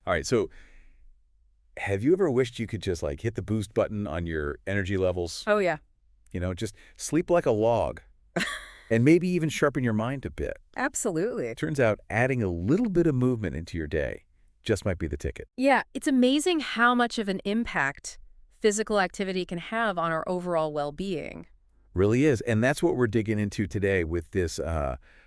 All right, so have you ever wished you could just like hit the boost button on your energy levels? Oh, yeah. Just sleep like a log and maybe even sharpen your mind a bit. Absolutely. Turns out adding a little bit of movement into your day just might be the ticket. Yeah, it's amazing how much of an impact physical activity can have on our overall well-being. Really is. And that's what we're digging into today with this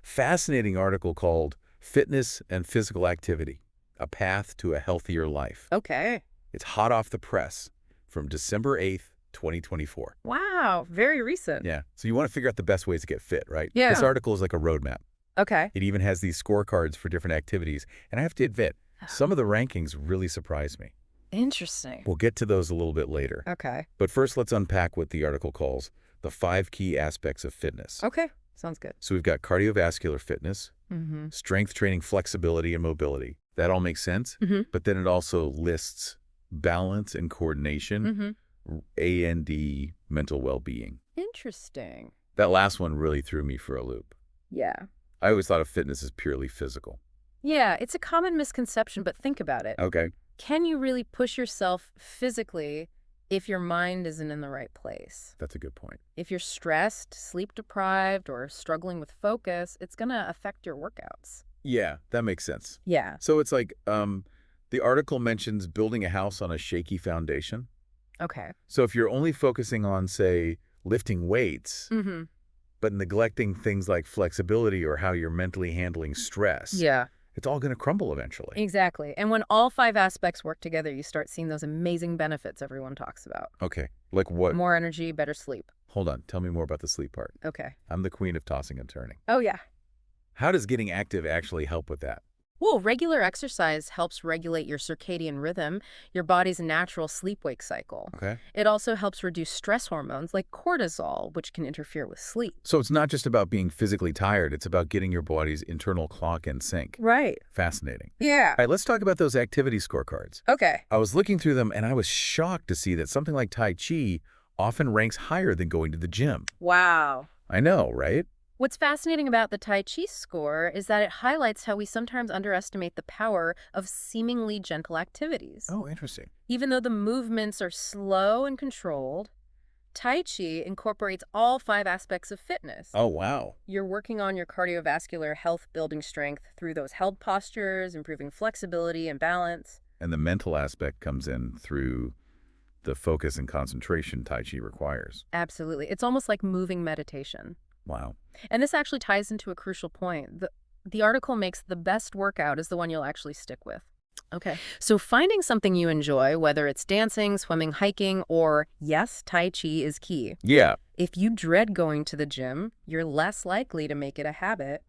fascinating article called Fitness and Physical Activity, A Path to a Healthier Life. Okay. It's hot off the press from December 8th, 2024. Wow, very recent. Yeah. So you want to figure out the best ways to get fit, right? Yeah. This article is like a roadmap. Okay. It even has these scorecards for different activities. And I have to admit, some of the rankings really surprised me. Interesting. We'll get to those a little bit later. Okay. But first, let's unpack what the article calls the 5 key aspects of fitness. Okay. Sounds good. So we've got cardiovascular fitness, Mm-hmm. strength training, flexibility, and mobility. That all makes sense. Mm-hmm. But then it also lists balance and coordination, Mm-hmm. A&D, mental well-being. Interesting. That last one really threw me for a loop. Yeah. I always thought of fitness as purely physical. Yeah, it's a common misconception, but think about it. Okay. Can you really push yourself physically if your mind isn't in the right place? That's a good point. If you're stressed, sleep-deprived, or struggling with focus, it's going to affect your workouts. Yeah, that makes sense. Yeah. So it's like the article mentions building a house on a shaky foundation. Okay. So if you're only focusing on, say, lifting weights, Mm-hmm. but neglecting things like flexibility or how you're mentally handling stress, Yeah. it's all going to crumble eventually. Exactly. And when all 5 aspects work together, you start seeing those amazing benefits everyone talks about. Okay. Like what? More energy, better sleep. Hold on. Tell me more about the sleep part. Okay. I'm the queen of tossing and turning. Oh, yeah. How does getting active actually help with that? Well, regular exercise helps regulate your circadian rhythm, your body's natural sleep-wake cycle. Okay. It also helps reduce stress hormones like cortisol, which can interfere with sleep. So it's not just about being physically tired. It's about getting your body's internal clock in sync. Right. Fascinating. Yeah. All right, let's talk about those activity scorecards. Okay. I was looking through them and I was shocked to see that something like Tai Chi often ranks higher than going to the gym. Wow. I know, right? What's fascinating about the Tai Chi score is that it highlights how we sometimes underestimate the power of seemingly gentle activities. Oh, interesting. Even though the movements are slow and controlled, Tai Chi incorporates all 5 aspects of fitness. Oh, wow. You're working on your cardiovascular health, building strength through those held postures, improving flexibility and balance. And the mental aspect comes in through the focus and concentration Tai Chi requires. Absolutely. It's almost like moving meditation. Wow. And this actually ties into a crucial point. The article makes the best workout is the one you'll actually stick with. Okay. So finding something you enjoy, whether it's dancing, swimming, hiking, or, yes, Tai Chi is key. Yeah. If you dread going to the gym, you're less likely to make it a habit.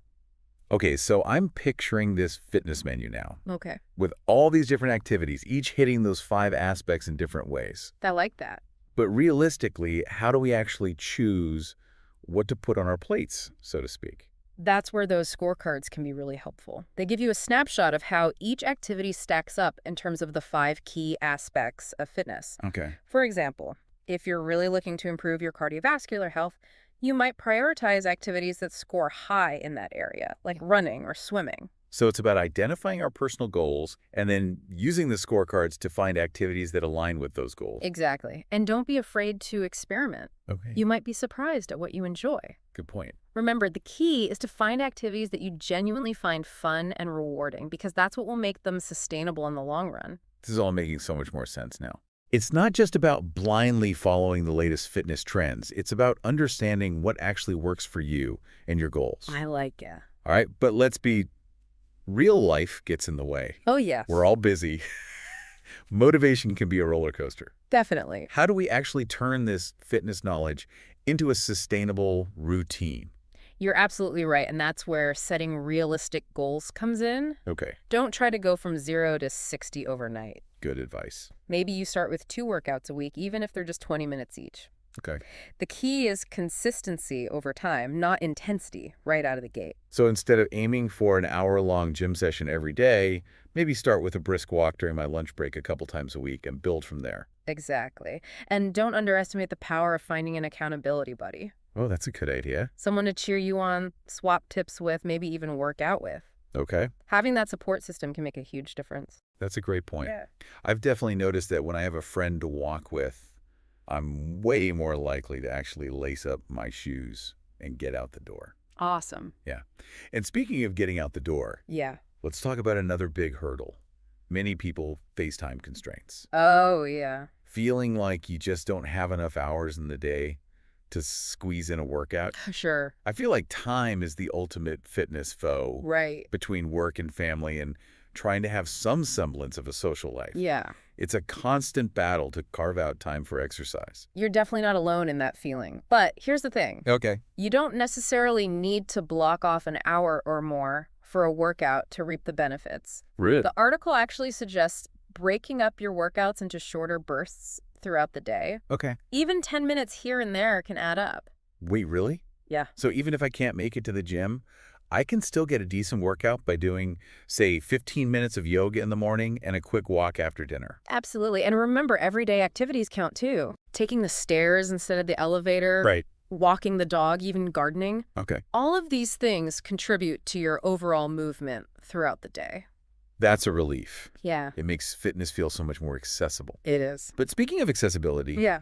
Okay, so I'm picturing this fitness menu now Okay. with all these different activities, each hitting those 5 aspects in different ways. I like that. But realistically, how do we actually choose what to put on our plates, so to speak? That's where those scorecards can be really helpful. They give you a snapshot of how each activity stacks up in terms of the 5 key aspects of fitness. Okay. For example, if you're really looking to improve your cardiovascular health, you might prioritize activities that score high in that area, like running or swimming. So it's about identifying our personal goals and then using the scorecards to find activities that align with those goals. Exactly. And don't be afraid to experiment. Okay. You might be surprised at what you enjoy. Good point. Remember, the key is to find activities that you genuinely find fun and rewarding, because that's what will make them sustainable in the long run. This is all making so much more sense now. It's not just about blindly following the latest fitness trends. It's about understanding what actually works for you and your goals. I like it. All right, but let's be real. Life gets in the way. Oh, yes. We're all busy. Motivation can be a roller coaster. Definitely. How do we actually turn this fitness knowledge into a sustainable routine? You're absolutely right, and that's where setting realistic goals comes in. Okay, Don't try to go from 0 to 60 overnight. good advice. Maybe you start with 2 workouts a week, even if they're just 20 minutes each. Okay. The key is consistency over time, not intensity right out of the gate. So instead of aiming for an hour-long gym session every day, maybe start with a brisk walk during my lunch break a couple times a week and build from there. Exactly. And don't underestimate the power of finding an accountability buddy. Oh, that's a good idea. Someone to cheer you on, swap tips with, maybe even work out with. Okay. Having that support system can make a huge difference. That's a great point. Yeah. I've definitely noticed that when I have a friend to walk with, I'm way more likely to actually lace up my shoes and get out the door. Awesome. Yeah. And speaking of getting out the door, Yeah. let's talk about another big hurdle. Many people face time constraints. Oh, yeah. Feeling like you just don't have enough hours in the day to squeeze in a workout. Sure. I feel like time is the ultimate fitness foe Right. between work and family and trying to have some semblance of a social life. Yeah. It's a constant battle to carve out time for exercise. You're definitely not alone in that feeling. But here's the thing. Okay. You don't necessarily need to block off an hour or more for a workout to reap the benefits. Really? The article actually suggests breaking up your workouts into shorter bursts throughout the day. Okay. Even 10 minutes here and there can add up. Wait, really? Yeah. So even if I can't make it to the gym, I can still get a decent workout by doing, say, 15 minutes of yoga in the morning and a quick walk after dinner. Absolutely. And remember, everyday activities count too. Taking the stairs instead of the elevator, Right. walking the dog, even gardening. Okay. All of these things contribute to your overall movement throughout the day. That's a relief. Yeah, It makes fitness feel so much more accessible. it is. But speaking of accessibility, Yeah.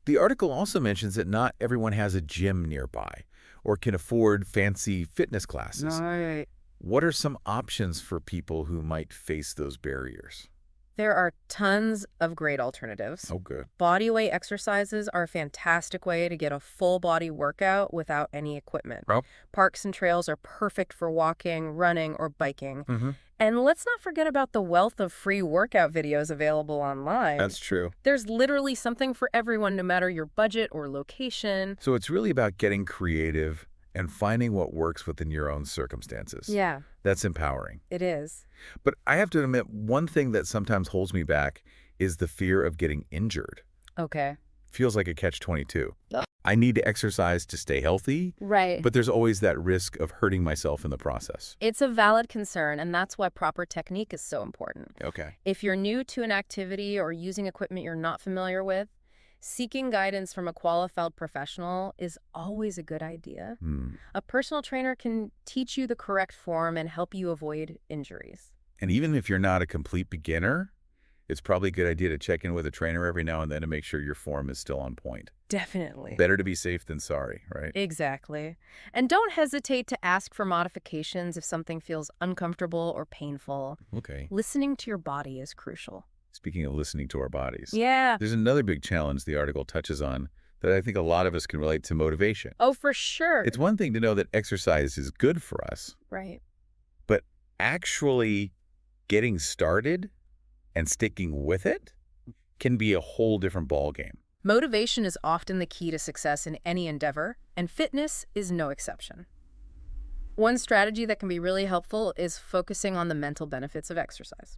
the article also mentions that not everyone has a gym nearby or can afford fancy fitness classes. Right. What are some options for people who might face those barriers? There are tons of great alternatives. Oh, good. Bodyweight exercises are a fantastic way to get a full body workout without any equipment. Oh. Parks and trails are perfect for walking, running, or biking. Mm-hmm. And let's not forget about the wealth of free workout videos available online. That's true. There's literally something for everyone, no matter your budget or location. So it's really about getting creative and finding what works within your own circumstances. Yeah, That's empowering. it is. But I have to admit, one thing that sometimes holds me back is the fear of getting injured. Okay. Feels like a catch-22. Ugh. I need to exercise to stay healthy, Right. but there's always that risk of hurting myself in the process. It's a valid concern, and that's why proper technique is so important. Okay. If you're new to an activity or using equipment you're not familiar with, seeking guidance from a qualified professional is always a good idea. A personal trainer can teach you the correct form and help you avoid injuries. And even if you're not a complete beginner, it's probably a good idea to check in with a trainer every now and then to make sure your form is still on point. Definitely. Better to be safe than sorry, right? Exactly. And don't hesitate to ask for modifications if something feels uncomfortable or painful. Okay. Listening to your body is crucial. Speaking of listening to our bodies, Yeah. there's another big challenge the article touches on that I think a lot of us can relate to: motivation. Oh, for sure. It's one thing to know that exercise is good for us, Right. but actually getting started and sticking with it can be a whole different ballgame. Motivation is often the key to success in any endeavor, and fitness is no exception. One strategy that can be really helpful is focusing on the mental benefits of exercise.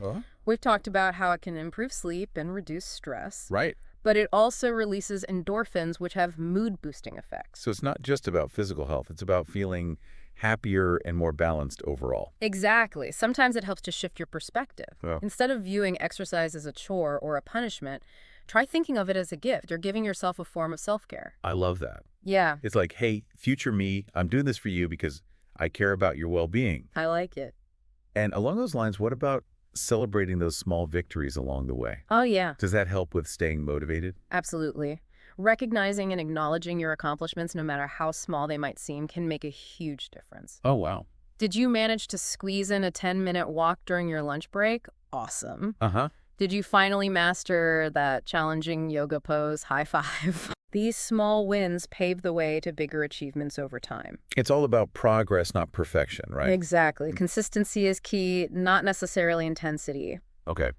Oh, We've talked about how it can improve sleep and reduce stress, right. but it also releases endorphins, which have mood-boosting effects. So it's not just about physical health. It's about feeling happier and more balanced overall. Exactly. Sometimes it helps to shift your perspective. Oh. Instead of viewing exercise as a chore or a punishment, try thinking of it as a gift. You're giving yourself a form of self-care. I love that. Yeah, It's like, hey, future me, I'm doing this for you because I care about your well-being. I like it. And along those lines, what about celebrating those small victories along the way? Oh, yeah, Does that help with staying motivated? absolutely. Recognizing and acknowledging your accomplishments, no matter how small they might seem, can make a huge difference. Oh, wow. Did you manage to squeeze in a 10-minute walk during your lunch break? Awesome. Uh-huh. Did you finally master that challenging yoga pose? High five. These small wins pave the way to bigger achievements over time. It's all about progress, not perfection, right? Exactly. Consistency is key, not necessarily intensity. Okay.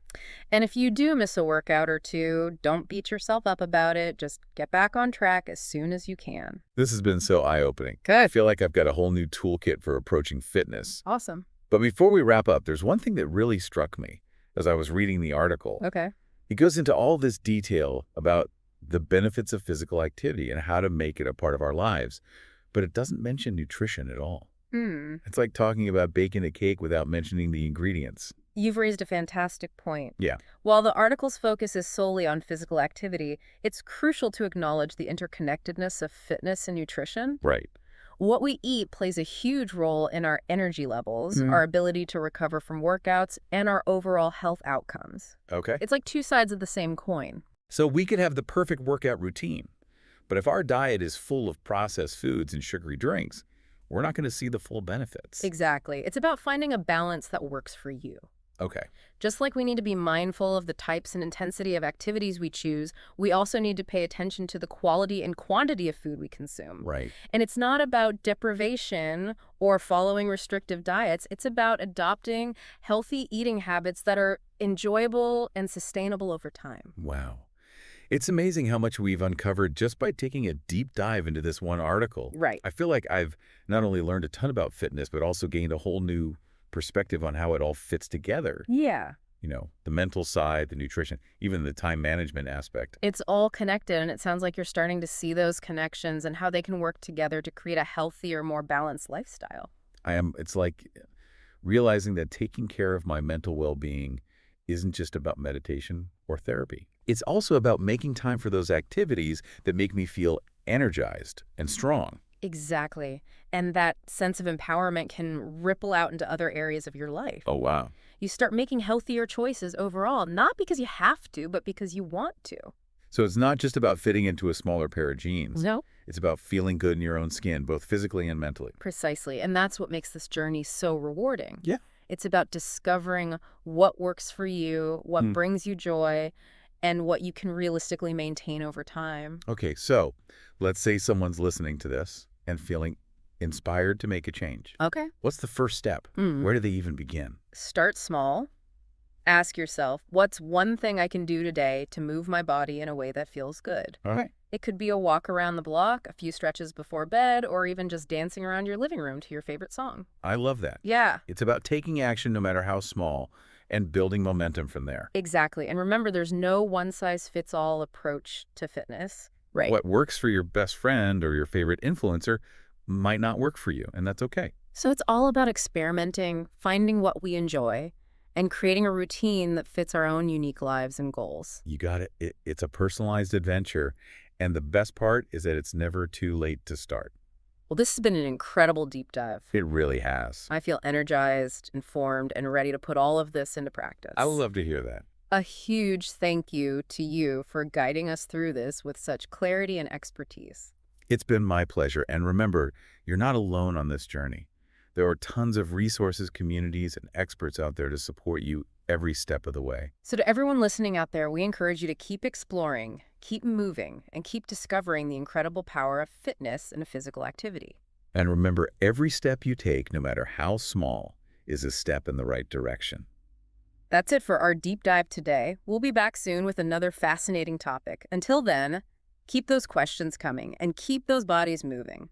And if you do miss a workout or two, don't beat yourself up about it. Just get back on track as soon as you can. This has been so eye-opening. I Good. feel like I've got a whole new toolkit for approaching fitness. Awesome. But before we wrap up, there's one thing that really struck me as I was reading the article. Okay. It goes into all this detail about the benefits of physical activity and how to make it a part of our lives, but it doesn't mention nutrition at all. It's like talking about baking a cake without mentioning the ingredients. You've raised a fantastic point. Yeah. While the article's focus is solely on physical activity, it's crucial to acknowledge the interconnectedness of fitness and nutrition. Right. What we eat plays a huge role in our energy levels, Hmm. our ability to recover from workouts, and our overall health outcomes. Okay. It's like two sides of the same coin. So we could have the perfect workout routine, but if our diet is full of processed foods and sugary drinks, we're not going to see the full benefits. Exactly. It's about finding a balance that works for you. Okay. Just like we need to be mindful of the types and intensity of activities we choose, we also need to pay attention to the quality and quantity of food we consume. Right. And it's not about deprivation or following restrictive diets. It's about adopting healthy eating habits that are enjoyable and sustainable over time. Wow. It's amazing how much we've uncovered just by taking a deep dive into this one article. Right. I feel like I've not only learned a ton about fitness, but also gained a whole new perspective on how it all fits together. Yeah. The mental side, the nutrition, even the time management aspect. It's all connected, and it sounds like you're starting to see those connections and how they can work together to create a healthier, more balanced lifestyle. It's like realizing that taking care of my mental well-being isn't just about meditation or therapy. It's also about making time for those activities that make me feel energized and strong. Exactly. And that sense of empowerment can ripple out into other areas of your life. Oh, wow. You start making healthier choices overall, not because you have to, but because you want to. So it's not just about fitting into a smaller pair of jeans. No. It's about feeling good in your own skin, both physically and mentally. Precisely. And that's what makes this journey so rewarding. Yeah. It's about discovering what works for you, what brings you joy, and what you can realistically maintain over time. Okay, so let's say someone's listening to this and feeling inspired to make a change. Okay. What's the first step? Where do they even begin? Start small. Ask yourself, what's one thing I can do today to move my body in a way that feels good? All right. It could be a walk around the block, a few stretches before bed, or even just dancing around your living room to your favorite song. I love that. Yeah, It's about taking action no matter how small and building momentum from there. exactly. And remember, there's no one-size-fits-all approach to fitness. Right. What works for your best friend or your favorite influencer might not work for you, and that's okay. So it's all about experimenting, finding what we enjoy, and creating a routine that fits our own unique lives and goals. You got it. It's a personalized adventure, and the best part is that it's never too late to start. Well, this has been an incredible deep dive. It really has. I feel energized, informed, and ready to put all of this into practice. I would love to hear that. A huge thank you to you for guiding us through this with such clarity and expertise. It's been my pleasure, and remember, you're not alone on this journey. There are tons of resources, communities, and experts out there to support you every step of the way. So to everyone listening out there, we encourage you to keep exploring, keep moving, and keep discovering the incredible power of fitness and physical activity. And remember, every step you take, no matter how small, is a step in the right direction. That's it for our deep dive today. We'll be back soon with another fascinating topic. Until then, keep those questions coming and keep those bodies moving.